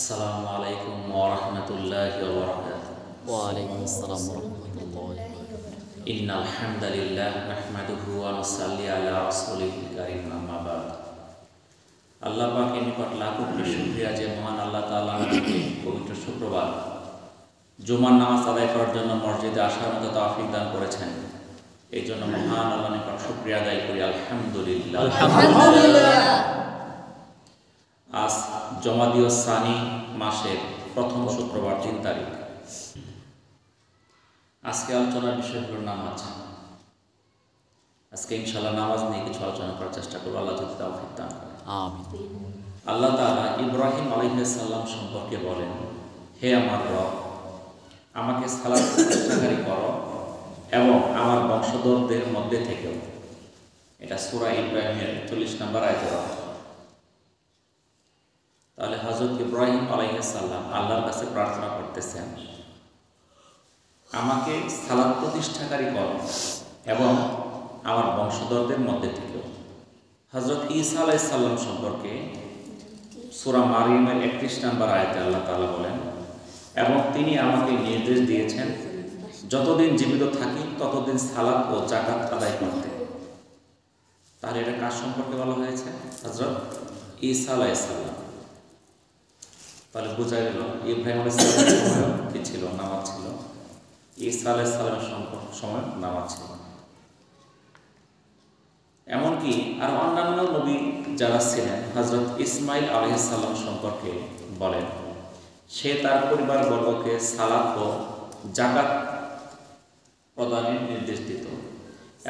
আসসালামু আলাইকুম ওয়া রাহমাতুল্লাহি ওয়া বারাকাতুহু। ওয়া আলাইকুম আসসালাম ওয়া রাহমাতুল্লাহি ওয়া বারাকাতুহু। ইন্নাল হামদালিল্লাহ নাহমাদুহু ওয়া নুসাল্লি আলা রাসূলিল কারীম, আম্মা বা'দ। আল্লাহ পাকের নিকট লাখ কোটি শুকরিয়া যে মহান আল্লাহ তাআলা আমাদেরকে পবিত্র শুক্রবার জুমার নামাজ আদায় করার জন্য মসজিদে আসার মতো তৌফিক দান করেছেন। এই জন্য মহান আল্লাহর নিকট শুকরিয়া আদায় করি, আলহামদুলিল্লাহ। আলহামদুলিল্লাহ। আজ জমাদিউ সানি মাসের প্রথম শুক্রবার ৩ তারিখ। আজকে আলোচনার বিষয় হলো নামাজ। আজকে ইনশাআল্লাহ নামাজ নিয়ে কিছু আলোচনা করার চেষ্টা করবো, আল্লাহ যদি তৌফিক দান করেন। আমিন। আল্লাহ তাআলা ইব্রাহিম আলাইহিস সালাম সম্পর্কে বলেন, হে আমার রব, আমাকে সালাত প্রতিষ্ঠাকারী করো এবং আমার বংশধরদের মধ্যে থেকেও। এটা সূরা ইব্রাহিমের ৪০ নম্বর আয়াতের অর্থ। তাহলে হযরত ইব্রাহিম আলাইহিস সালাম আল্লাহর কাছে প্রার্থনা করতেছেন, আমাকে সালাত প্রতিষ্ঠাকারী করো এবং আমার বংশধরদের মধ্যে থেকেও। হযরত ঈসা আলাইহিস সালাম সম্পর্কে সূরা মারিয়ামের ৩১ নম্বর আয়াতে আল্লাহ তাআলা বলেন, এবং তিনি আমাকে নির্দেশ দিয়েছেন যতদিন জীবিত থাকি ততদিন সালাত ও যাকাত আদায় করতে। তাহলে এটা কার সম্পর্কে বলা হয়েছে? হযরত ঈসা আলাইহিস সালাম। তাহলে বোঝা গেল ইব্রাহিম আলাইহিস সালামের সময় কি ছিল? নামাজ ছিল। ঈসা আলাইহিস সালামের সময় নামাজ ছিল। এমনকি আর অন্যান্য নবী যারা ছিলেন, হযরত ইসমাইল আলাইহিস সালাম সম্পর্কে বলেন, সে তার পরিবারবর্গকে সালাত ও যাকাত প্রদানের নির্দেশ দিত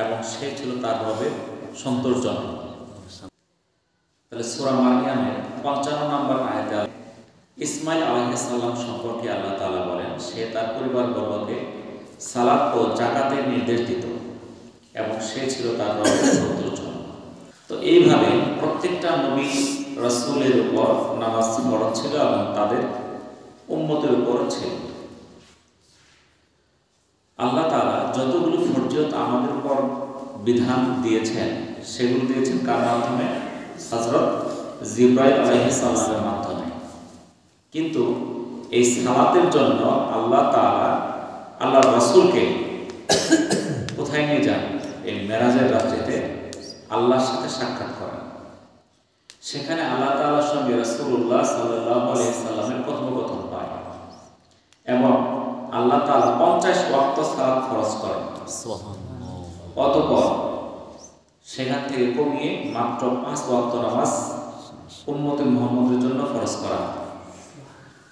এবং সে ছিল তার রবের সন্তোষজনক। তাহলে সূরা মারিয়ামের ৫৫ নম্বর আয়াতে ইসমাইল আলাইহিস সালাম সম্পর্কে আল্লাহ তাআলা বলেন, সে তার পরিবারবর্গকে সালাত ও যাকাতের নির্দেশ দিত এবং সে ছিল তার রবের সন্তোষজনক। তো এইভাবে প্রত্যেকটা নবী রাসূলের উপর নামাজ ফরজ ছিল এবং তাদের উম্মতের উপর ছিল। আল্লাহ তাআলা যতগুলো ফরজিয়ত আমাদের উপর বিধান দিয়েছেন সেগুলো দিয়েছেন কার মাধ্যমে? হযরত জিবরাইল আলাইহিস সালামের মাধ্যমে। কিন্তু এই সালাতের জন্য আল্লাহ তাআলা আল্লাহর রাসূলকে কোথায় নিয়ে যান? এই মেরাজের রাত্রিতে আল্লাহর সাথে সাক্ষাৎ করেন। সেখানে আল্লাহ তাআলার সঙ্গে রাসূলুল্লাহ সাল্লাল্লাহু আলাইহি সাল্লামের কথোপকথন হয় এবং আল্লাহ তাআলা ৫০ ওয়াক্ত সালাত ফরজ করেন। সুবহানাল্লাহ। অতঃপর সেখান থেকে কমিয়ে মাত্র ৫ ওয়াক্ত নামাজ উম্মতে মুহাম্মদের জন্য ফরজ করা হয়।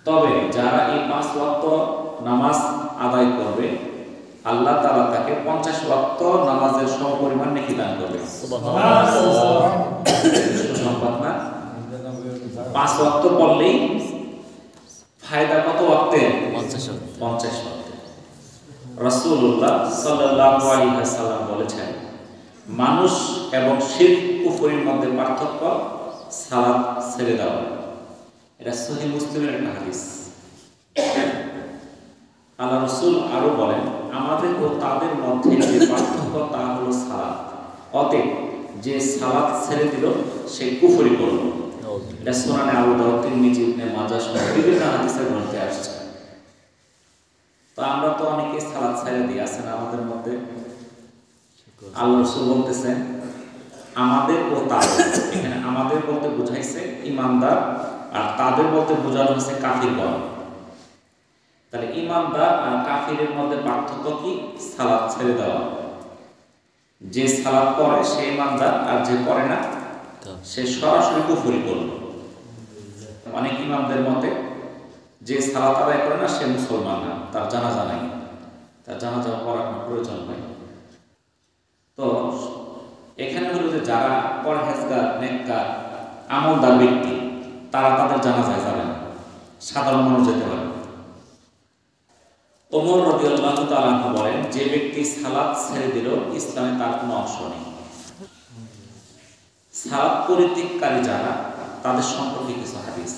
তবে যারা এই ৫ ওয়াক্ত নামাজ আদায় করবে, আল্লাহ তাআলা তাকে ৫০ ওয়াক্ত নামাজের সমপরিমাণ নেকি দান করবে। সুবহানাল্লাহ। সুসংবাদ না? ৫ ওয়াক্ত পড়লেই ফায়দা কত ওয়াক্তে? ৫০ ওয়াক্তে। রাসূলুল্লাহ সাল্লাল্লাহু আলাইহি ওয়াসাল্লাম বলেছেন, মানুষ এবং শিরক কুফরের মধ্যে পার্থক্য সালাত ছেড়ে দেওয়া। এটা সহিহ মুসলিমের একটা হাদিস। আল্লাহ রাসূল আরো বলেন, আমাদের ও তাদের মধ্যে যে পার্থক্য তা হলো সালাত। অতএব যে সালাত ছেড়ে দিল সে কুফরি করল। এটা সুনানে আবু দাউদ, তিরমিজি, ইবনে মাজাহ সহ বিভিন্ন হাদিসের গ্রন্থে আসছে। তো আমরা তো অনেকে সালাত ছেড়ে দিই, আছেন আমাদের মধ্যে। আল্লাহ রাসূল বলতেছেন আমাদের ও তাদের। এখানে আমাদের বলতে বুঝাইছে ঈমানদার, আর তাদের বলতে বোঝানো হচ্ছে কাফিরগণ। তাহলে ঈমানদার আর কাফিরের মধ্যে পার্থক্য কি? সালাত ছেড়ে দেওয়া। যে সালাত পড়ে সে ঈমানদার, আর যে পড়ে না সে সরাসরি কুফরি করল। অনেক ইমামদের মতে যে সালাত আদায় করে না সে মুসলমান না, তার জানাজা নাই, তার জানাজা পড়ার কোনো প্রয়োজন নাই। তো এখানে হলো যে যারা পরহেজগার, নেককার, আমলদার ব্যক্তি, তারা তাদের জানাজায় যাবে না, সাধারণ মানুষ যেতে পারে। ওমর রাদিয়াল্লাহু তাআলা বলেন, যে ব্যক্তি সালাত ছেড়ে দিল ইসলামে তার কোনো অংশ নেই। সালাত পরিত্যাগকারী যারা, তাদের সম্পর্কে কিছু হাদিস।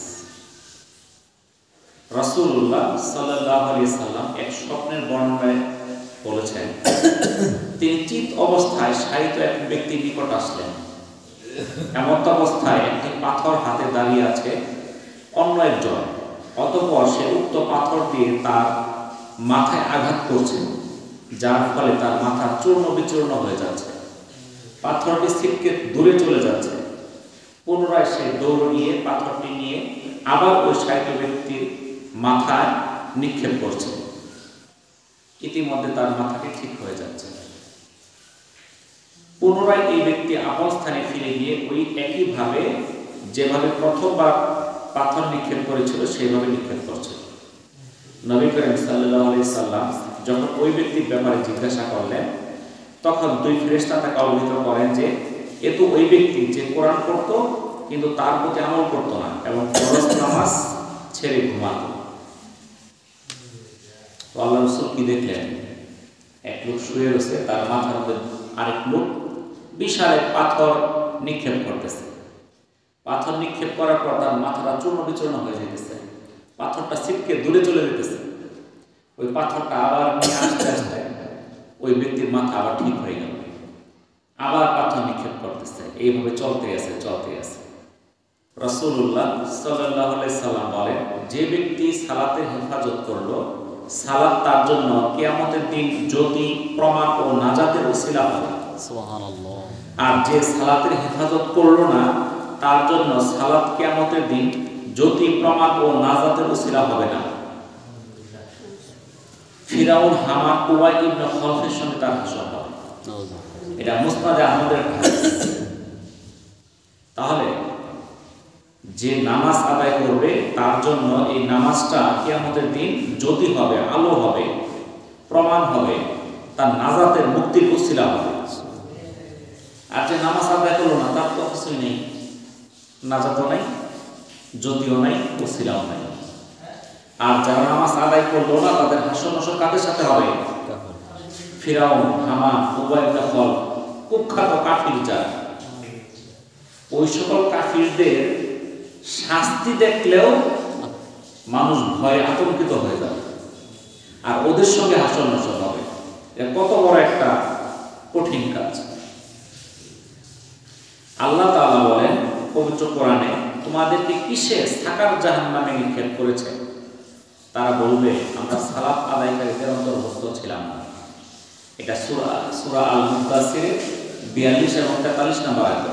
রাসূলুল্লাহ সাল্লাল্লাহু আলাইহি সাল্লাম এক স্বপ্নের বর্ণনায় বলেছেন, তিনি চিত অবস্থায় শায়িত এক ব্যক্তির নিকট আসলেন। এমন অবস্থায় একটি পাথর হাতে দাঁড়িয়ে আছে অন্য একজন, অতঃপর সে উক্ত পাথর দিয়ে তার মাথায় আঘাত করছে, যার ফলে তার মাথা চূর্ণ বিচূর্ণ হয়ে যাচ্ছে, পাথরটি ছিটকে দূরে চলে যাচ্ছে। পুনরায় সে দৌড় নিয়ে পাথরটি নিয়ে আবার ওই সাহিত্য ব্যক্তির মাথায় নিক্ষেপ করছে। ইতিমধ্যে তার মাথাটি ঠিক হয়ে যাচ্ছে। পুনরায় এই ব্যক্তি আপন স্থানে ফিরে গিয়ে ওই একইভাবে যেভাবে প্রথমবার পাথর নিক্ষেপ করেছিল সেইভাবে নিক্ষেপ করছে। নবী করিম সাল্লাল্লাহু আলাইহি সাল্লাম যখন ওই ব্যক্তির ব্যাপারে জিজ্ঞাসা করলেন, তখন দুই ফেরেশতা তাকে অবহিত করেন যে এ তো ওই ব্যক্তি যে কোরআন পড়তো কিন্তু তার প্রতি আমল করতো না এবং ফরজ নামাজ ছেড়ে ঘুমাতো। তো আল্লাহ রাসূল কি দেখলেন? এক লোক শুয়ে রয়েছে, তার মাথার উপরে আরেক লোক বিশাল এক পাথর নিক্ষেপ করতেছে। পাথর নিক্ষেপ করার পর তার মাথাটা চূর্ণ বিচূর্ণ হয়ে যেতেছে, পাথরটা ছিটকে দূরে চলে যেতেছে। ওই পাথরটা আবার নিয়ে আস্তে আস্তে ওই ব্যক্তির মাথা আবার ঠিক হয়ে গেল, আবার পাথর নিক্ষেপ করতেছে। এইভাবে চলতে আছে। রাসূলুল্লাহ সাল্লাল্লাহু আলাইহি সাল্লাম বলেন, যে ব্যক্তি সালাতের হেফাজত করলো, সালাত তার জন্য কিয়ামতের দিন জ্যোতি, প্রমাণ ও নাজাতের ওসিলা হবে। সুবহানাল্লাহ। আর যে সালাতের হেফাজত করলো না, তার জন্য সালাত কিয়ামতের দিন জ্যোতি, প্রমাণ ও নাজাতের ওসিলা হবে না। ফিরাউন, হামান, উবাই ইবনে খালফের সঙ্গে তার হাসর হবে। এটা মুসনাদে আহমদের হাদিস। তাহলে যে নামাজ আদায় করবে তার জন্য এই নামাজটা কিয়ামতের দিন জ্যোতি হবে, আলো হবে, প্রমাণ হবে, তার নাজাতের মুক্তির ওসিলা হবে। আর যে নামাজ আদায় করলো না, তার তো কিছুই নেই, নাজাতও নাই, জ্যোতিও নাই, ওসিলাও নাই। আর যারা নামাজ আদায় করলো না, তাদের হাসর নাসর কাদের সাথে হবে? ফিরাউন, হামান, উবাই ইবনে খালফ, কুখ্যাত কাফির যারা, ওই সকল কাফিরদের শাস্তি দেখলেও মানুষ ভয়ে আতঙ্কিত হয়ে যাবে, আর ওদের সঙ্গে হাসর নাসর হবে। এটা কত বড় একটা কঠিন কাজ। আল্লাহ তাআলা বলেন পবিত্র কোরআনে, তোমাদেরকে কিসে সাকার জাহান্নামে নিক্ষেপ করেছে? তারা বলবে, আমরা সালাত আদায়কারীদের অন্তর্ভুক্ত ছিলাম না। এটা সূরা আল মুদাসসিরের 42 এবং 43 নম্বর আয়াত।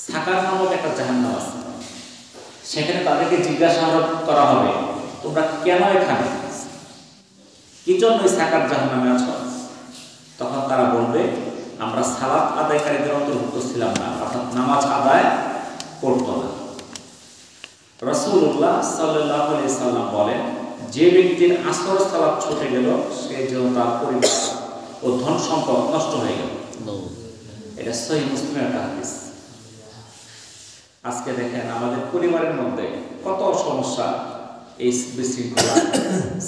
সাকার নামক একটা জাহান্নাম আছে, সেখানে তাদেরকে জিজ্ঞাসা করা হবে, তোমরা কেন এখানে, কি জন্য এই সাকার জাহান্নামে আছো? তখন তারা বলবে, আমরা সালাত আদায়কারীদের অন্তর্ভুক্ত ছিলাম না, অর্থাৎ নামাজ আদায় করত না। রাসূলুল্লাহ সাল্লাল্লাহু আলাইহি সাল্লাম বলেন, যে ব্যক্তির আসর সালাত ছুটে গেল, সে যেন তার পরিবার ও ধন সম্পদ নষ্ট হয়ে গেল। এটা সহিহ মুসলিমের একটা হাদিস। আজকে দেখেন আমাদের পরিবারের মধ্যে কত সমস্যা, এই বিশৃঙ্খলা,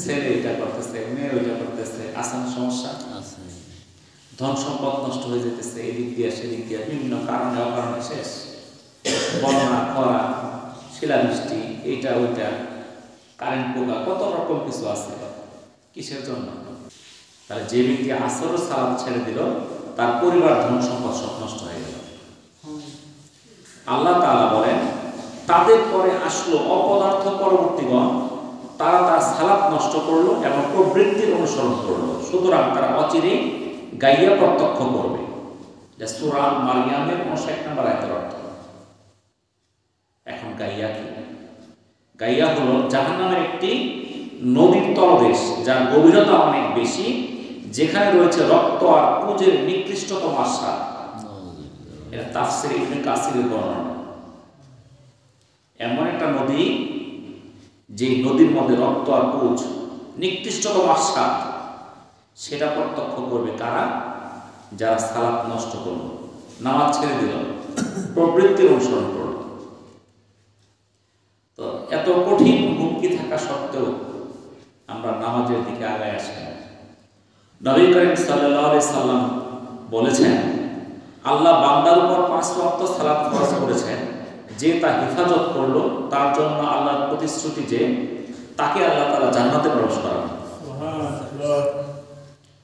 ছেলে এটা করতেছে, মেয়ে ওইটা করতেছে, আসান সমস্যা, ধন সম্পদ নষ্ট হয়ে যেতেছে, এদিক দিয়ে সেদিক দিয়ে, বিভিন্ন কারণে অকারণে শেষ। বন্যা, খরা, শিলাবৃষ্টি, এইটা ওইটা, কারেন্ট পোকা, কত রকম কিছু আছে। কিসের জন্য? তাহলে যে ব্যক্তি আসর সালাত ছেড়ে দিল, তার পরিবার, ধন সম্পদ সব নষ্ট হয়ে গেল। আল্লাহ তাআলা বলেন, তাদের পরে আসলো অপদার্থ পরবর্তীগণ, তারা তার সালাত নষ্ট করলো এবং প্রবৃত্তির অনুসরণ করলো, সুতরাং তারা অচিরেই গাইয়া প্রত্যক্ষ করবে। যা সূরা মারইয়ামের 59 নম্বর আয়াতের অর্থ। এখন গাইয়া কি? গাইয়া হলো জাহান্নামের একটি নদীর তলদেশ, যার গভীরতা অনেক বেশি, যেখানে রয়েছে রক্ত আর পুজের নিকৃষ্টতম আস্বাদ। এটা তাফসীর ইবনে কাসিরের বর্ণনা। এমন একটা নদী, যে নদীর মধ্যে রক্ত আর পুজ, নিকৃষ্টতম আস্বাদ, সেটা প্রত্যক্ষ করবে কারা? যারা সালাত নষ্ট করলো, নামাজ ছেড়ে দিল, প্রবৃত্তির অনুসরণ করল। তো এত কঠিন হুমকি থাকা সত্ত্বেও আমরা নামাজের দিকে আগায় আসি না। নবী করিম সাল্লাল্লাহু আলাইহি সাল্লাম বলেছেন, আল্লাহ বান্দার উপর 5 ওয়াক্ত সালাত ফরজ করেছেন, যে তা হেফাজত করলো, তার জন্য আল্লাহর প্রতিশ্রুতি যে তাকে আল্লাহ তাআলা জান্নাতে প্রবেশ করাবেন। সুবহানাল্লাহ।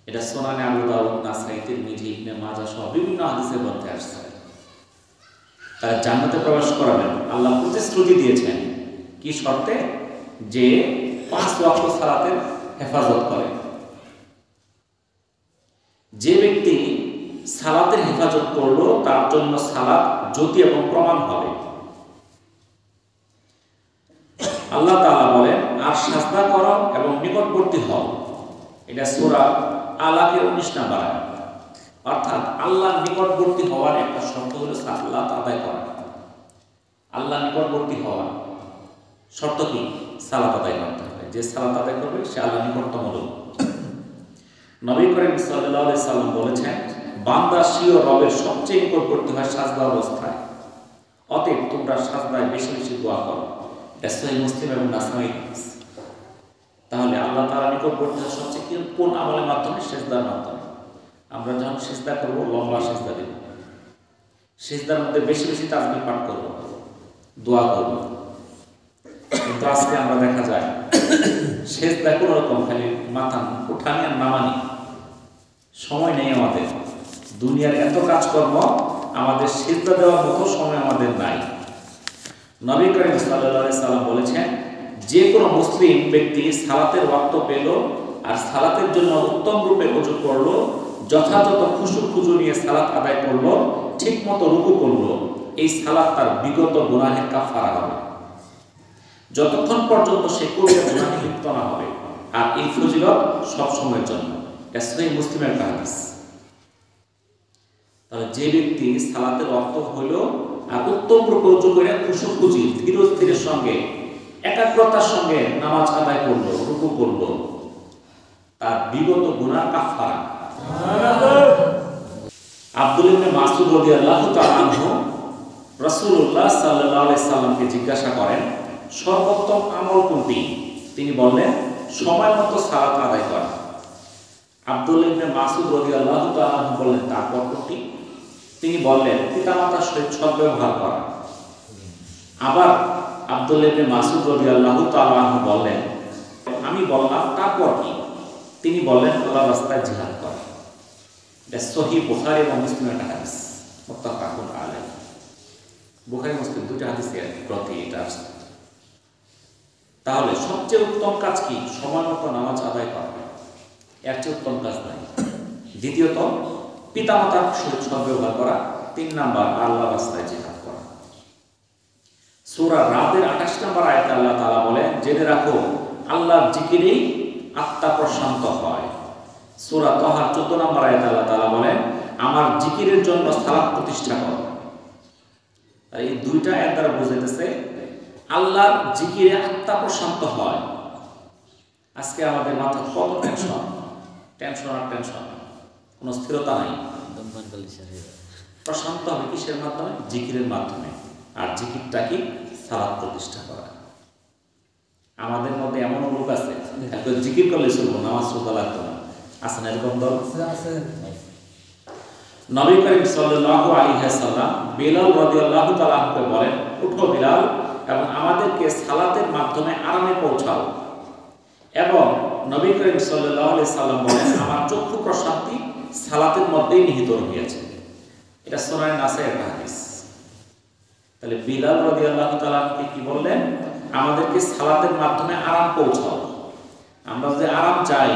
এটা সুনানে আবু দাউদ, নাসাই, তিরমিজি, ইবনে মাজাহ সহ বিভিন্ন হাদিসের মধ্যে আসছে। তারা জান্নাতে প্রবেশ করাবেন, আল্লাহ প্রতিশ্রুতি দিয়েছেন। কি শর্তে? যে 5 ওয়াক্ত সালাতের হেফাজত করে। যে ব্যক্তি সালাতের হেফাজত করলো তার জন্য সালাত জ্যোতি এবং প্রমাণ হবে। আল্লাহ তাআলা বলেন, আর সাজদা করো এবং নিকটবর্তী হও। এটা সূরা আলাকের 19 নম্বর আয়াত। অর্থাৎ আল্লাহর নিকটবর্তী হওয়ার একটা শর্ত হলো সালাত আদায় করা। আল্লাহর নিকটবর্তী হওয়ার শর্ত কি? সালাত আদায় করতে হবে। যে সালাত আদায় করবে সে আল্লাহর নিকটতম লোক। নবী করিম সাল্লাল্লাহু আলাইহি সাল্লাম বলেছেন, বান্দা স্বীয় রবের সবচেয়ে নিকটবর্তী হয় সাজদা অবস্থায়। অতএব তোমরা সাজদায় বেশি বেশি দোয়া করো। সহিহ মুসলিম এবং নাসাঈ হাদিস। তাহলে আল্লাহ তাআলা নিকটবর্তী হয় সবচেয়ে কোন আমলের মাধ্যমে? সিজদার মাধ্যমে। আমরা যখন সিজদা করব লম্বা সিজদা দেব, সিজদার মধ্যে বেশি বেশি তাসবিহ পাঠ করব, দোয়া করব। কিন্তু আজকে আমরা দেখা যায় সিজদা কোনো রকম খালি মাথা উঠানি আর নামানি, সময় নেই আমাদের। দুনিয়ার এত কাজকর্ম, আমাদের সিজদা দেওয়ার মতো সময় আমাদের নাই। নবী করিম সাল্লাল্লাহু আলাইহি সাল্লাম বলেছেন, যে কোনো মুসলিম ব্যক্তি সালাতের ওয়াক্ত পেল আর সালাতের জন্য উত্তম রূপে ওযু করলো, যথাযথ খুশু খুজু নিয়ে সালাত আদায় করলো, ঠিকমতো রুকু করলো, এই সালাত তার বিগত গুনাহের কাফারা হবে, যতক্ষণ পর্যন্ত সে কবিরা গুনাহে লিপ্ত না হবে। আর এই ফজিলত সব সময়ের জন্য। এটা সহিহ মুসলিমের হাদিস। তাহলে যে ব্যক্তি সালাতের ওয়াক্ত হইল আর উত্তম রূপে ওযু করে খুশু খুজি ধীর স্থিরের সঙ্গে একাগ্রতার সঙ্গে নামাজ আদায় করলো, রুকু করলো, তার বিগত গুনাহ কাফারা। আব্দুল্লাহ ইবনে মাসউদ রাদিয়াল্লাহু তাআলা আনহু রাসূলুল্লাহ সাল্লাল্লাহু আলাইহি সাল্লামকে জিজ্ঞাসা করেন, সর্বোত্তম আমল কোনটি? তিনি বললেন, সময় মতো সালাত আদায় করা। আব্দুল্লাহ ইবনে মাসউদ রাদিয়াল্লাহু তাআলা আনহু বললেন, তারপর কোনটি? তিনি বললেন, পিতামাতার সহিত সদ্ব্যবহার করা। আবার আব্দুল্লাহ ইবনে মাসউদ রাদিয়াল্লাহু তাআলা আনহু বললেন, আমি বললাম, তারপর কি? তিনি বললেন, আল্লাহর রাস্তায় জিহাদ করা। এটা সহিহ বুখারী এবং মুসলিমের হাদিস, মুত্তাফাকুন আলাইহি। বুখারী মুসলিম দুটো হাদিসের প্রতি এটা আছে। তাহলে সবচেয়ে উত্তম কাজ কি? সময় মতো নামাজ আদায় করা। এর চেয়ে উত্তম কাজ নাই। দ্বিতীয়ত, পিতামাতার সহিত সদ্ব্যবহার করা। 3 নাম্বার, আল্লাহর রাস্তায় জিহাদ করা। সূরা রাদের 28 নম্বর আয়াতে আল্লাহ তাআলা বলেন, জেনে রাখো আল্লাহর জিকিরেই আত্মা প্রশান্ত হয়। সূরা তাহার 14 নম্বর আয়াতে আল্লাহ তাআলা বলেন, আমার জিকিরের জন্য সালাত প্রতিষ্ঠা করো। এই দুইটা আয়াত দ্বারা বোঝাইতেছে আল্লাহর জিকিরে আত্মা প্রশান্ত হয়। আজকে আমাদের মাথা কত টেনশন, টেনশন আর টেনশন, কোনো স্থিরতা নাই। প্রশান্ত হবে কিসের মাধ্যমে? জিকিরের মাধ্যমে। আর জিকিরটা কি? সালাত প্রতিষ্ঠা করা। আমাদের মধ্যে এমন লোক আছে, জিকির করলে চলবো, নামাজ রোজা লাগতো না। আছে না এরকম দল? নবী করিম সাল্লাল্লাহু আলাইহি ওয়াসাল্লাম বিলাল রাদিয়াল্লাহু তাআলা আনহুকে বলেন, উঠো বিলাল এবং আমাদেরকে সালাতের মাধ্যমে আরামে পৌঁছাও। এবং নবী করিম সাল্লাল্লাহু আলাইহি সাল্লাম বলেন, আমার চক্ষু প্রশান্তি সালাতের মধ্যেই নিহিত রহিয়াছে। এটা সুনানে নাসাঈর হাদিস। তাহলে বিলাল রাদিয়াল্লাহু তাআলা আনহুকে কি বললেন? আমাদেরকে সালাতের মাধ্যমে আরাম পৌঁছাও। আমরা যে আরাম চাই,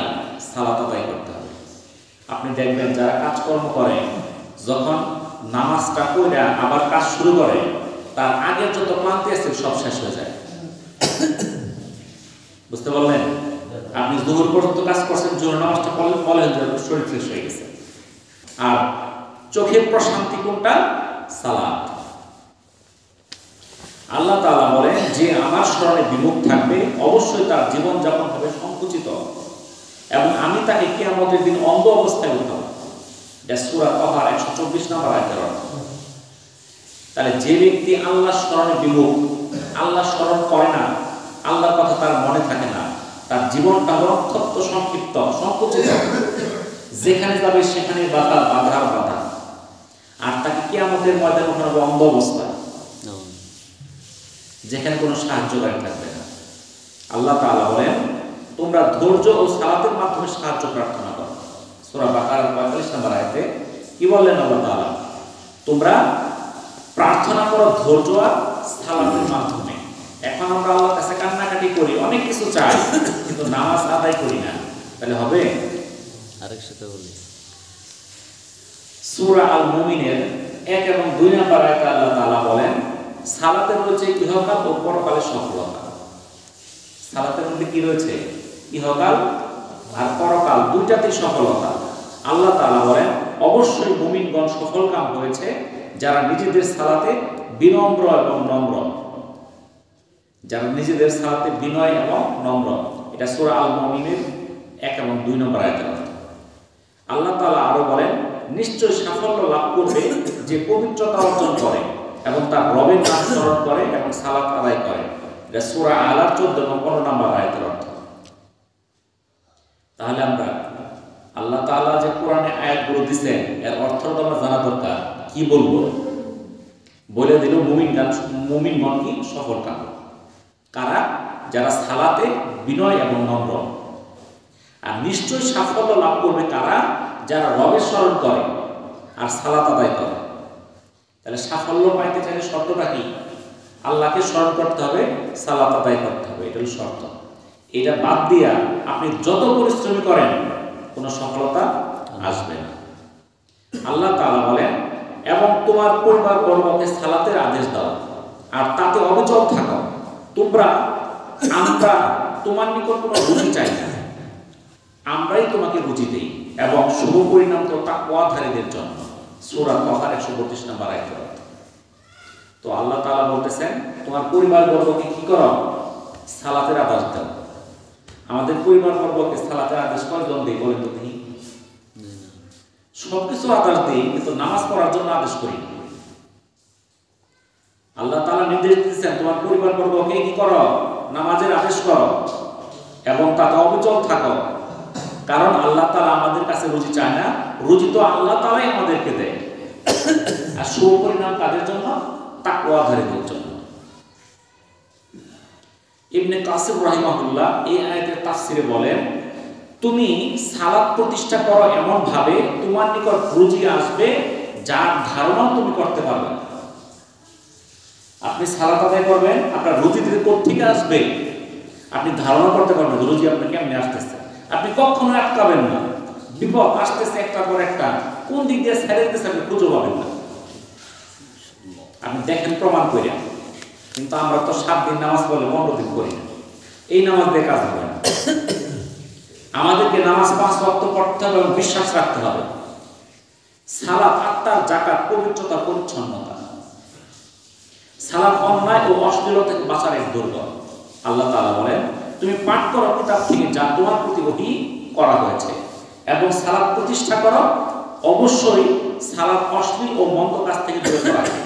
সালাত আদায় করতে হবে। আপনি দেখবেন যারা কাজকর্ম করে, যখন নামাজটা পড়ে আবার কাজ শুরু করে, তার আগের যত ক্লান্তি আছে সব শেষ হয়ে যায়। বুঝতে পারলেন? আপনি দুপুর পর্যন্ত কাজ করছেন, জোহর নামাজটা পড়লেন, বলেন যে শরীর ফ্রেশ হয়ে গেছে। আর চোখের প্রশান্তি কোনটা? সালাত। আল্লাহ তাআলা বলেন, যে আমার স্মরণে বিমুখ থাকবে অবশ্যই তার জীবন যাপন হবে সংকুচিত এবং আমি তাকে কিয়ামতের দিন অন্ধ অবস্থায় উঠাবো। এটা সূরা তাহার 124 নম্বর আয়াতের অর্থ। তাহলে যে ব্যক্তি আল্লাহর স্মরণে বিমুখ, আল্লাহ স্মরণ করে না, আল্লাহর কথা তার মনে থাকে না, তার জীবনটা অত্যন্ত সংক্ষিপ্ত, সংকুচিত। যেখানে যাবে সেখানে বাধা, বাধার বাধা। আর তাকে কিয়ামতের ময়দানে উঠানো অন্ধ অবস্থায়, যেখানে কোনো সাহায্যকারী থাকবে না। আল্লাহ তাআলা বলেন, তোমরা ধৈর্য ও সালাতের মাধ্যমে সাহায্য প্রার্থনা করো। সূরা বাকারার 45 নম্বর আয়াতে কি বললেন আল্লাহ তাআলা? তোমরা প্রার্থনা করো ধৈর্য আর সালাতের মাধ্যমে। এখন আমরা আল্লাহর কাছে কান্নাকাটি করি, অনেক কিছু চাই, কিন্তু নামাজ আদায় করি না, তাহলে হবে? আরেক সাথে বলি সূরা আল মুমিনের 1 এবং 2 নম্বর আয়াতে আল্লাহ তাআলা বলেন সালাতের রয়েছে ইহকাল ও পরকালের সফলতা। সালাতের মধ্যে কি রয়েছে? ইহকাল আর পরকাল দুইটাতেই সফলতা। আল্লাহ তাআলা বলেন অবশ্যই মুমিনগণ সফলকাম হয়েছে যারা নিজেদের সালাতে বিনম্র এবং নম্র, যারা নিজেদের সালাতে বিনয় এবং নম্র। এটা সূরা আল মুমিনের 1 এবং 2 নম্বর আয়াতে। আল্লাহ তাআলা আরো বলেন নিশ্চয় সাফল্য লাভ করবে যে পবিত্রতা অর্জন করে এবং তার রবের নাম স্মরণ করে এবং সালাত আদায় করে। এটা সূরা আলার 14 এবং 15 নম্বর আয়াতের অর্থ। তাহলে আমরা আল্লাহ তাআলা যে কোরআনে আয়াতগুলো দিয়েছেন এর অর্থ তো আমরা জানা দরকার। কি বলবো? বলে দিল মুমিনগণ কি সফল কাম, কারা? যারা সালাতে বিনয় এবং নম্র। আর নিশ্চয় সাফল্য লাভ করবে কারা? যারা রবের স্মরণ করে আর সালাত আদায় করে। তাহলে সাফল্য পাইতে চাইলে শর্তটা কি? আল্লাহকে স্মরণ করতে হবে, সালাত আদায় করতে হবে, এটা হল শর্ত। এটা বাদ দিয়া আপনি যত পরিশ্রমী করেন কোনো সফলতা আসবে না। আল্লাহ তাআলা বলেন এবং তোমার পরিবার বর্গকে সালাতের আদেশ দাও আর তাতে অবিচল থাকো। আমরা তোমার নিকট কোনো রুচি চাই না, আমরাই তোমাকে রুচি দেই এবং শুভ পরিণাম তো তাকওয়াধারীদের জন্য। সূরা তাহা 132 নম্বর আয়াত। তো আল্লাহ তাআলা বলতেছেন তোমার পরিবার বর্গকে কি করো? সালাতের আদেশ দাও। আমাদের পরিবার বর্গকে সালাতের আদেশ কয়জন দেই বলেন তো দেখি? সবকিছু আদেশ দিই, কিন্তু নামাজ পড়ার জন্য আদেশ করি না। আল্লাহ তাআলা নির্দেশ দিয়েছেন তোমার পরিবার বর্গকে কি করো? নামাজের আদেশ করো এবং তাতে অবিচল থাকো। কারণ আল্লাহ তাআলা আমাদের কাছে রুজি চায় না, রুজি তো আল্লাহ তাআলাই আমাদেরকে দেয়। আর শুভ পরিণাম কাদের জন্য? তাকওয়াধারীদের জন্য। ইবনে কাসির রাহিমাহুল্লাহ এই আয়াতের তাফসিরে বলেন তুমি সালাত প্রতিষ্ঠা করো এমন ভাবে তোমার নিকট রুজি আসবে যার ধারণাও তুমি করতে পারবে না। আপনি সালাত আদায় করবেন, আপনার রুজি কোত্থেকে আসবে আপনি ধারণা করতে পারবেন রুজি আপনার কেমনে আসতেছে। আপনি কখনো আটকাবেন না, বিপদ আসতেছে একটার পর একটা, কোন দিক দিয়ে ছেড়ে দিতেছে আপনি খুঁজে পাবেন না। আপনি দেখেন প্রমাণ করে। কিন্তু আমরা তো 7 দিন নামাজ পড়লে 15 দিন করি না। এই নামাজ দিয়ে কাজ হবে না। আমাদেরকে নামাজ 5 ওয়াক্ত পড়তে হবে এবং বিশ্বাস রাখতে হবে। সালাত, আত্মার যাকাত, পবিত্রতা, পরিচ্ছন্নতা। সালাত অন্যায় ও অশ্লীলতা থেকে বাঁচার এক দুর্গ। আল্লাহ তাআলা বলেন তুমি পাঠ করো কিতাব থেকে যা তোমার প্রতি ওহী করা হয়েছে এবং সালাত প্রতিষ্ঠা করো। অবশ্যই সালাত অশ্লীল ও মন্দ কাজ থেকে বিরত রাখবে।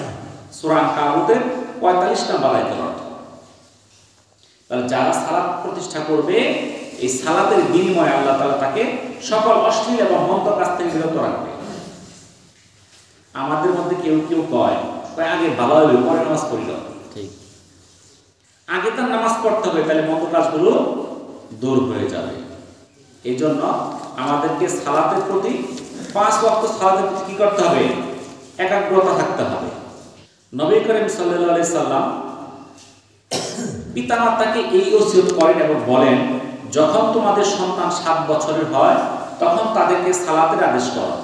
সূরা আনকাবুতের 45 নম্বর আয়াতের অর্থ। তাহলে যারা সালাত প্রতিষ্ঠা করবে এই সালাতের বিনিময়ে আল্লাহ তাআলা তাকে সকল অশ্লীল এবং মন্দ কাজ থেকে বিরত রাখবে। আমাদের মধ্যে কেউ কেউ কয় আগে ভালো হইল পরে নামাজ পড়িল। ঠিক, আগে তার নামাজ পড়তে হবে, তাহলে মন্দ কাজগুলো দূর হয়ে যাবে। এই জন্য আমাদেরকে সালাতের প্রতি 5 ওয়াক্ত সালাতের প্রতি কি করতে হবে? একাগ্রতা থাকতে হবে। নবী করিম সাল্লাল্লাহু আলাইহি সাল্লাম পিতামাতাকে এই ওসিয়ত করেন এবং বলেন যখন তোমাদের সন্তান 7 বছরের হয় তখন তাদেরকে সালাতের আদেশ করো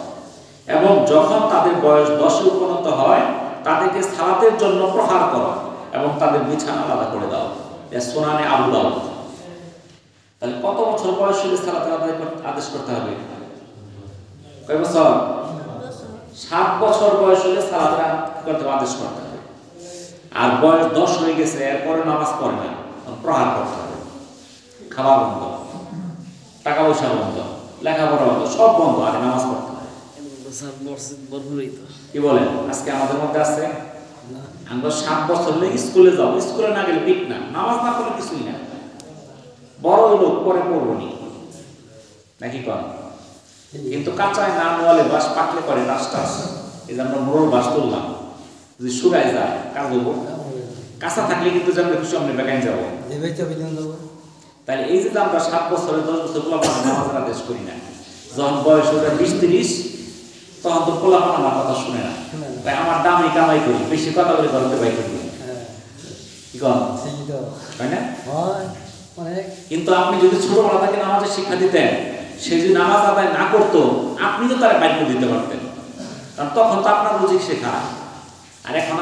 এবং যখন তাদের বয়স 10-এ উপনীত হয় তাদেরকে সালাতের জন্য প্রহার করো এবং তাদের বিছানা আলাদা করে দাও। এটা সুনানে আবু দাউদ। তাহলে কত বছর বয়স হলে সালাতের আদেশ করতে হবে? কয় বছর? 7 বছর বয়স হলে সালাতের আদেশ করতে হবে। আর বয়স 10 হয়ে গেছে এরপরে নামাজ পড়ে না, প্রহার করতে হবে। খাওয়া বন্ধ, টাকা পয়সা বন্ধ, লেখাপড়া বন্ধ, সব বন্ধ, আগে নামাজ পড়তে হবে। কি বলেন? আজকে আমাদের মধ্যে আছে আমরা 7 বছর হলে স্কুলে যাও, স্কুলে না গেলে পিট না, নামাজ না পড়লে কিছুই না। বড় লোক পরে পড়বনি নাকি কর, কিন্তু কাঁচায় না নোয়ালে বাস পাকলে করে টাস টাস। এই যে আমরা মোড়ল বাস তুললাম, যদি শুকায় যায় কাজ হবো, কাঁচা থাকলে কিন্তু যে আমরা খুশি আমরা বেগাই যাবো। তাহলে এই যে আমরা 7 বছরে 10 বছর পোলাপানা নামাজের আদেশ করি না, যখন বয়স ওটা 20-30 তখন তো পোলাপানা আমার কথা শুনে না। তাই আমার দামি কামাই করি, বেশি কথা বলে ঘরতে বাই করি। কি কি কর তাই না? কিন্তু আপনি যদি ছোটবেলা থেকে নামাজের শিক্ষা দিতেন, সে যদি নামাজ আদায় না করতো, আপনি তো তার বাধ্য দিতে পারতেন, কারণ তখন তো আপনার রুজি শেখা, আর এখন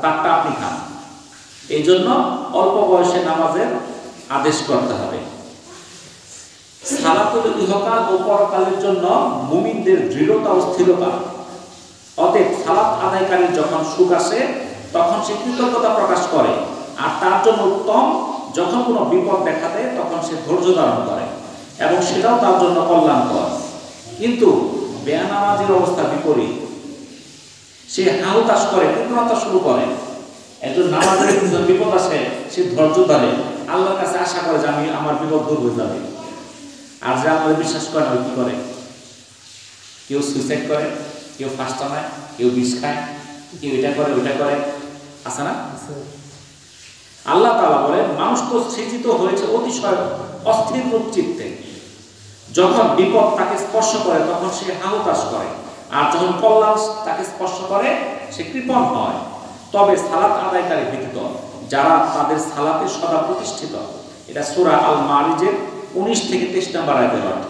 তারটা আপনি খান। এই জন্য অল্প বয়সে নামাজের আদেশ করতে হবে। সালাত হলো ইহকাল ও পরকালের জন্য মুমিনদের দৃঢ়তা ও স্থিরতা। অতএব সালাত আদায়কারীর যখন সুখ আসে তখন সে কৃতজ্ঞতা প্রকাশ করে, আর তার জন্য উত্তম যখন কোনো বিপদ দেখা দেয় তখন সে ধৈর্য ধারণ করে, এবং সেটাও তার জন্য কল্যাণকর। কিন্তু বেনামাজির অবস্থা বিপরীত, সে হাহুতাশ করে, কৃতজ্ঞতা শুরু করে। একজন নামাজের বিপদ আসে, সে ধৈর্য ধরে, আল্লাহর কাছে আশা করে যে আমার বিপদ দূর হয়ে যাবে। আর যে আমাদের বিশ্বাস করে না, কি করে? কেউ সুইসাইড করে, কেউ ফাঁস টানায়, কেউ বিষ খায়, কেউ এটা করে ওইটা করে, আছে না? আল্লাহ তাআলা বলেন, মানুষ তো সৃজিত হয়েছে অতিশয় অস্থির রূপ চিত্তে। যখন বিপদ তাকে স্পর্শ করে তখন সে হাহুতাশ করে, আর যখন কল্যাণ তাকে স্পর্শ করে সে কৃপণ হয়। তবে সালাত আদায়কারী ব্যতীত যারা তাদের সালাতে সদা প্রতিষ্ঠিত, এটা সূরা আল মারিজের 19 থেকে 23 নম্বর আয়াতের অর্থ।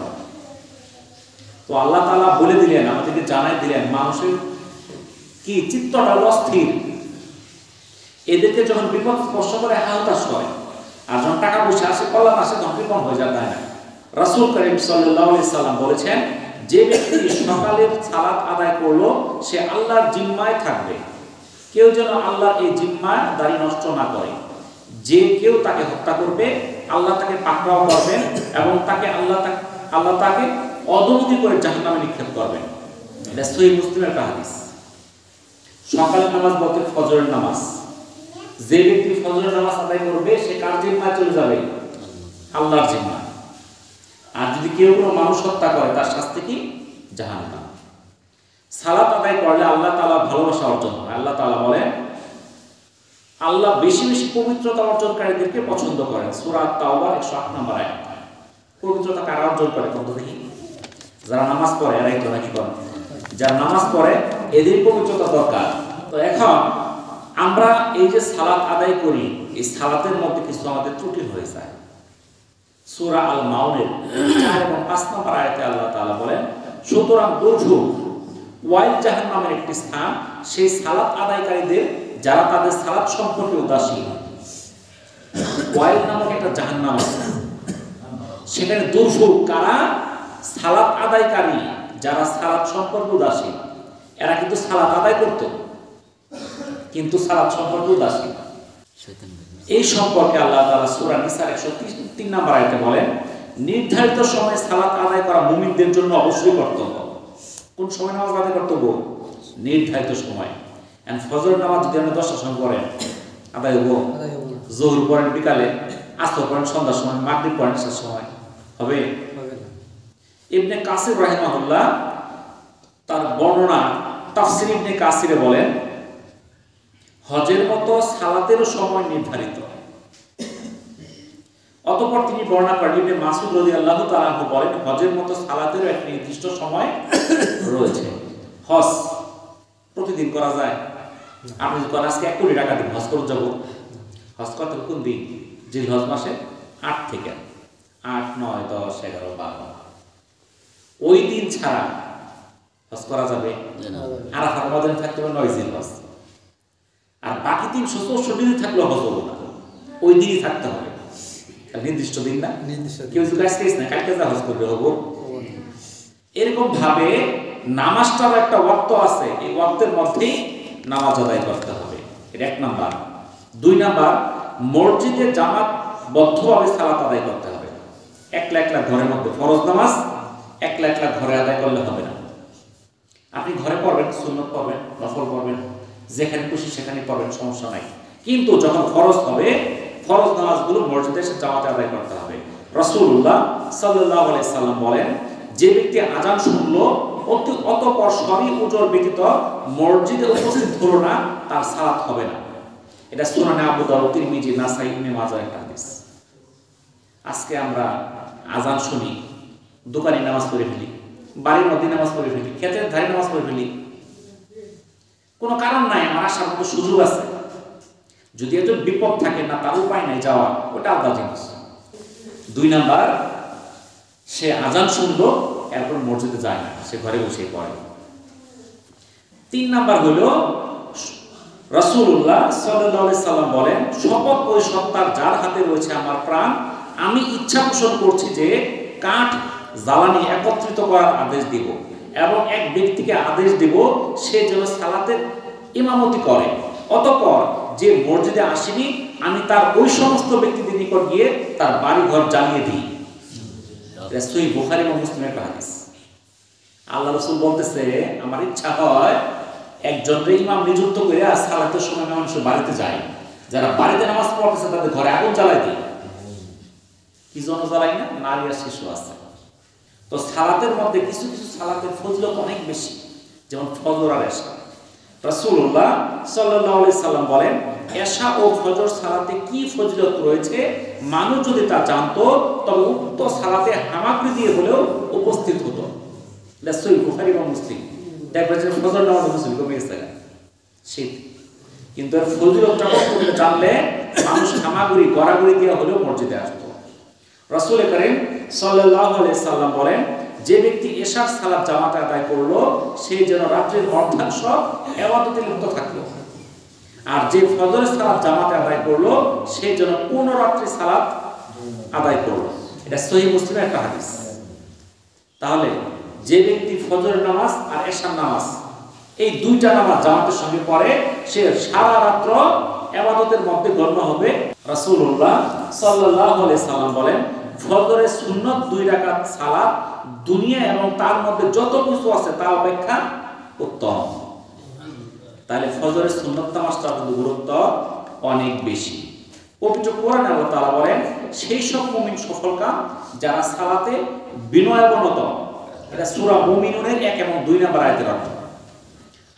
তো আল্লাহ তাআলা বলে দিলেন, আমাদেরকে জানাই দিলেন, মানুষের কি চিত্তটা অস্থির, এদেরকে যখন বিপদ স্পর্শ করে হাহুতাশ করে, আর যখন টাকা পয়সা আসে, কল্যাণ আসে, তখন কৃপণ হয়ে যায়, তাই না? রাসূল করিম সাল্লাল্লাহু আলাইহি সাল্লাম বলেছেন, যে ব্যক্তি সকালের সালাত আদায় করলো সে আল্লাহর জিম্মায় থাকবে। কেউ যেন আল্লাহর এই জিম্মাদারি নষ্ট না করে। যে কেউ তাকে হত্যা করবে, আল্লাহ তাকে পাকড়াও করবেন, এবং আল্লাহ তাকে অধমুখী করে জাহান্নামে নিক্ষেপ করবেন। এটা সহিহ মুসলিমের হাদিস। সকালের নামাজ বলতে ফজরের নামাজ। যে ব্যক্তি ফজরের নামাজ আদায় করবে সে কার জিম্মায় চলে যাবে? আল্লাহর জিম্মায়। আর যদি কেউ কোনো মানুষ হত্যা করে, তার শাস্তি কি? জাহান্নাম। সালাত আদায় করলে আল্লাহ তাআলা ভালোবাসা অর্জন হয়। আল্লাহ তাআলা বলেন, আল্লাহ বেশি বেশি পবিত্রতা অর্জনকারীদেরকে পছন্দ করেন। সূরা আত-তাওবার 108 নম্বর আয়াত। পবিত্রতা কারা অর্জন করে? কত দেখি? যারা নামাজ পড়ে, এরাই তো নাকি করে? যারা নামাজ পড়ে এদের পবিত্রতা দরকার। তো এখন আমরা এই যে সালাত আদায় করি, এই সালাতের মধ্যে কিছু আমাদের ত্রুটি হয়ে যায়। সূরা আল মাউনের 4 এবং 5 নম্বর আয়াতে আল্লাহ তাআলা বলেন, সুতরাং দুর্ভোগ ওয়াইল জাহান্নামের একটি স্থান সেই সালাত আদায়কারীদের যারা তাদের সালাত সম্পর্কে উদাসীন। ওয়াইল নামক একটা জাহান্নাম আছে, সেখানে দুর্ভোগ কারা? সালাত আদায়কারী যারা সালাত সম্পর্কে উদাসীন। এরা কিন্তু সালাত আদায় করত, কিন্তু সালাত সম্পর্কে উদাসীন। এই সম্পর্কে আল্লাহ তাআলা সূরা নিসার 103 নম্বর আয়াতে বলেন, নির্ধারিত সময়ে সালাত আদায় করা মুমিনদের জন্য অবশ্যই কর্তব্য। কোন সময় নামাজ আদায় কর্তব্য? নির্ধারিত সময়। এন্ড ফজর নামাজ যদি আপনি 10টার সময় পড়েন, আদায় হবো? যোহর পড়েন বিকালে, আসর পড়েন সন্ধ্যার সময়, মাগরিব পড়েন এশার সময়, হবে? ইবনে কাসির রাহিমাহুল্লাহ তার বর্ণনা তাফসীর ইবনে কাসিরে বলেন, হজের মতো সালাতেরও সময় নির্ধারিত। অতঃপর তিনি বর্ণনা করেন, ইবনে মাসউদ রাদিয়াল্লাহু তাআলা আনহু বলেন, হজের মতো সালাতেরও এক নির্দিষ্ট সময় রয়েছে। হজ প্রতিদিন করা যায়? আপনি যদি আজকে 1 কোটি টাকা দিন হজ করতে যাব, হজ করতে কোন দিন? জিলহজ মাসে 8 থেকে 8, 9, 10, 11, 12 ওই দিন ছাড়া হজ করা যাবে? আরাফার ময়দানে থাকতে হবে 9 জিলহজ, আর বাকি 364 দিন থাকলে হজ হবে না, ওই দিনই থাকতে হবে। নির্দিষ্ট দিন না, কেউ যদি আজকে না কালকে যা হজ করবে হবো। এরকম ভাবে নামাজটার একটা ওয়াক্ত আছে, এই ওয়াক্তের মধ্যেই নামাজ আদায় করতে হবে। এটা 1 নাম্বার। 2 নাম্বার, মসজিদে জামাতবদ্ধভাবে সালাত আদায় করতে হবে। একলা একলা ঘরের মধ্যে ফরজ নামাজ একলা একলা ঘরে আদায় করলে হবে না। আপনি ঘরে পড়বেন, সুন্নত পড়বেন, নফল পড়বেন, যেখানে খুশি সেখানে পড়বেন, সমস্যা নাই। কিন্তু যখন ফরজ হবে, ফরজ নামাজগুলো মসজিদে এসে জামাতে আদায় করতে হবে। রাসূলুল্লাহ সাল্লাল্লাহু আলাইহি সাল্লাম বলেন, যে ব্যক্তি আযান শুনলো অতঃপর সবই উজর ব্যতীত মসজিদে উপস্থিত হলো না, তার সালাত হবে না। এটা সুনানে আবু দাউদ, তিরমিজি, নাসাই, ইবনে মাজাহ একটা হাদিস। আজকে আমরা আযান শুনি, দোকানে নামাজ পড়ে ফেলি, বাড়ির মধ্যে নামাজ পড়ে ফেলি, ক্ষেতের ধারে নামাজ পড়ে ফেলি, কোনো কারণ নাই, আমার আসার মতো সুযোগ আছে। যদি একজন বিপদ থাকে না, তার উপায় নাই যাওয়া, ওটা আলাদা জিনিস। 2 নাম্বার, সে আজান শুনলো এরপর মসজিদে যায় না, সে ঘরে বসে পড়ে। 3 নাম্বার হলো রাসূলুল্লাহ সাল্লাল্লাহু আলাইহি সাল্লাম বলেন, শপথ ওই সত্তার যার হাতে রয়েছে আমার প্রাণ, আমি ইচ্ছা পোষণ করছি যে কাঠ জ্বালানি একত্রিত করার আদেশ দিব এবং এক ব্যক্তিকে আদেশ দিব সে যেন সালাতের ইমামতি করে। অতঃপর যে মসজিদে আসেনি আমি তার ওই সমস্ত ব্যক্তিদের নিকট গিয়ে তার বাড়ি ঘর জ্বালিয়ে দিই। এটা সহিহ বুখারী এবং মুসলিমের হাদিস। আল্লাহ রাসূল বলতেছে, আমার ইচ্ছা হয় একজনকে ইমাম নিযুক্ত করে সালাতের সময় মানুষের বাড়িতে যায়, যারা বাড়িতে নামাজ পড়তেছে তাদের ঘরে আগুন জ্বালাই দিই। কি জন্য জ্বালাই না? নারী আর শিশু আছে। তো সালাতের মধ্যে কিছু কিছু সালাতের ফজিলত অনেক বেশি, যেমন ফজর আর এশা। রাসূলুল্লাহ সাল্লাল্লাহু আলাইহি সাল্লাম বলেন, এশা ও ফজর সালাতে কি ফজিলত রয়েছে মানুষ যদি তা জানতো তবে উক্ত সালাতে হামাগুড়ি দিয়ে হলেও উপস্থিত হতো। এটা সহিহ বুখারী এবং মুসলিম। দেখবেন যে ফজর নামাজ মুসলিম কমে গেছে শীত, কিন্তু এর ফজিলতটা কতটা জানলে মানুষ হামাগুড়ি গড়াগড়ি দিয়ে হলেও মসজিদে আসতো। রাসূল করিম সাল্লাল্লাহু আলাইহি সাল্লাম বলেন, যে ব্যক্তি এশার সালাত জামাতে আদায় করলো সে যেন রাত্রির অর্ধাংশ ইবাদতে লিপ্ত থাকলো, আর যে ফজরের সালাত জামাতে আদায় করলো সে যেন পূর্ণ রাত্রি সালাত আদায় করলো। এটা সহিহ মুসলিমের একটা হাদিস। তাহলে যে ব্যক্তি ফজরের নামাজ আর এশার নামাজ এই 2টা নামাজ জামাতের সঙ্গে পড়ে সে সারা রাত্র ইবাদতের মধ্যে গণ্য হবে। রাসূলুল্লাহ সাল্লাল্লাহু আলাইহি সাল্লাম বলেন, ফজরের সুন্নত 2 রাকাত সালাত দুনিয়া এবং তার মধ্যে যত কিছু আছে তা অপেক্ষা উত্তম। তাহলে ফজরের সুন্নত নামাজটার গুরুত্ব অনেক বেশি। পবিত্র কোরআনে আল্লাহ তাআলা বলেন, সেই সব মুমিন সফলকাম যারা সালাতে বিনয়াবনত। এটা সূরা মুমিনুনের 1 এবং 2 নম্বর আয়াতের অর্থ।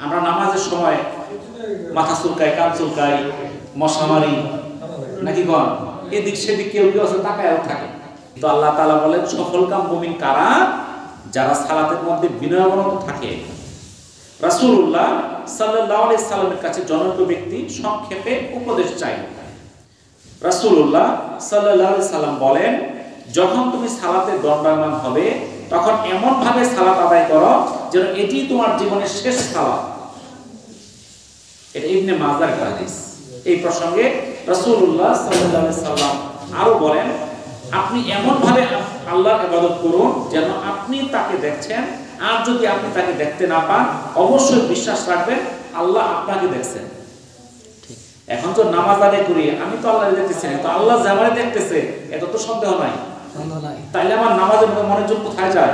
আমরা নামাজের সময় মাথা চুলকাই, কান চুলকাই, মশা মারি নাকি কোন এদিক সেদিক কেউ কেউ আছে তাকায়ও থাকে। তো আল্লাহ তাআলা বলেন, সফলকাম মুমিন কারা? যারা সালাতের মধ্যে বিনয়াবনত থাকে। রাসূলুল্লাহ সাল্লাল্লাহু আলাইহি সাল্লামের কাছে জনপ্রিয় ব্যক্তি সংক্ষেপে উপদেশ চাই। রাসূলুল্লাহ সাল্লাল্লাহু আলাইহি সাল্লাম বলেন, যখন তুমি সালাতে দণ্ডায়মান হবে তখন এমন ভাবে সালাত আদায় করো যেন এটি তোমার জীবনের শেষ সালাত। এটা ইবনে মাজার হাদিস। এই প্রসঙ্গে রাসূলুল্লাহ সাল্লাল্লাহু আলাইহি সাল্লাম আরো বলেন, আপনি এমন ভাবে আল্লাহর ইবাদত করুন যেন আপনি তাকে দেখছেন, আর যদি আপনি তাকে দেখতে না পান অবশ্যই বিশ্বাস রাখবেন আল্লাহ আপনাকে দেখছেন। এখন তো নামাজ আদায় করি, আমি তো আল্লাহকে দেখতেছি না, তো আল্লাহ যে আমারে দেখতেছে এটা তো সন্দেহ নাই। তাইলে আমার নামাজের মনোযোগ কোথায় যায়?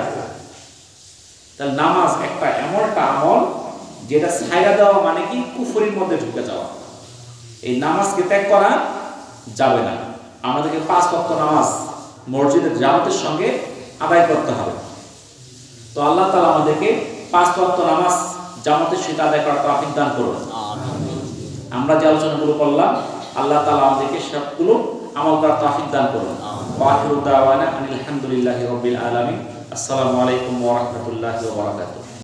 তাহলে নামাজ একটা এমন একটা আমল যেটা ছাইরা দেওয়া মানে কি কুফরির মধ্যে ঢুকে যাওয়া। এই নামাজকে ত্যাগ করা যাবে না। আমাদেরকে 5 ওয়াক্ত নামাজ মসজিদের জামাতের সঙ্গে আদায় করতে হবে। তো আল্লাহ তাআলা আমাদেরকে 5 ওয়াক্ত নামাজ জামাতের সাথে আদায় করার তৌফিক দান করুন। আমরা যে আলোচনাগুলো করলাম আল্লাহ তাআলা আমাদেরকে সবগুলো আমল করার তৌফিক দান করুন। ওয়া আখিরু দাওয়ানা আলহামদুলিল্লাহি রাব্বিল আলামিন। আসসালামু আলাইকুম ওয়া রাহমাতুল্লাহি ওয়া বারাকাতুহু।